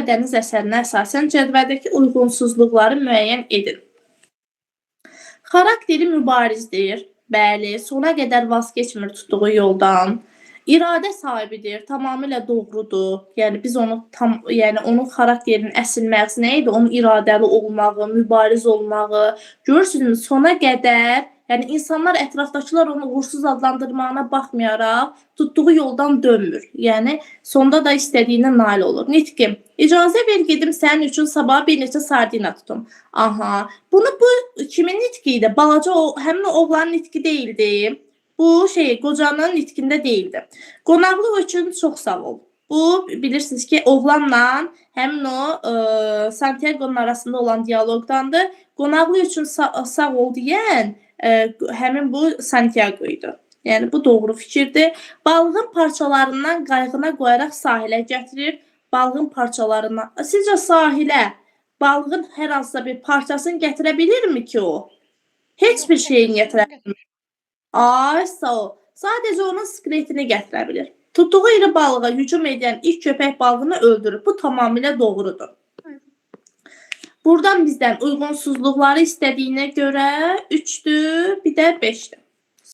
Dəniz əsərinə əsasən cədvəldəki uyğunsuzluqları müəyyən edin. Xarakteri mübarizdir. Bəli, sona qədər vaz keçmir tutduğu yoldan. İradə sahibidir, tamamilə doğrudur. Yəni biz onu onun xarakterinin əsl məğzi nə idi? Onun iradəli olmağı, mübariz olmağı. Görürsünüzmü? Sona qədər, yəni insanlar, ətrafdakılar onu uğursuz adlandırmağına baxmayaraq tutduğu yoldan dönmür. Yəni sonda da istədiyinə nail olur. Nitqim. İcazə ver gedim sənin üçün sabah bir neçə sardina tutum. Aha. Bu kimin nitqi idi? Balaca həmin o oğlanın nitqi deyildi. Bu qocanın nitqində deyildi. Qonaqlıq üçün çox sağ ol. Bu bilirsiniz ki, oğlanla həmin o Santiago'nun arasında olan diyaloqdandır. Qonaqlıq üçün sağ ol deyən həmin bu Santiago idi. Yəni bu doğru fikirdir. Balığın parçalarından qayğına qoyaraq sahilə gətirir. Balığın parçalarından. Sizcə sahilə balığın hər hansısa bir parçasını gətirə bilirmi ki o? Heç bir şeyini gətirə bilmir. Ay, sağ ol. Sadəcə onun skeletini gətirə bilir. Tutduğu iri balığa hücum edən ilk köpək balığını öldürür. Bu tamamilə doğrudur. Buradan bizdən uyğunsuzluqları istədiyinə görə 3-dür, bir də 5-dir.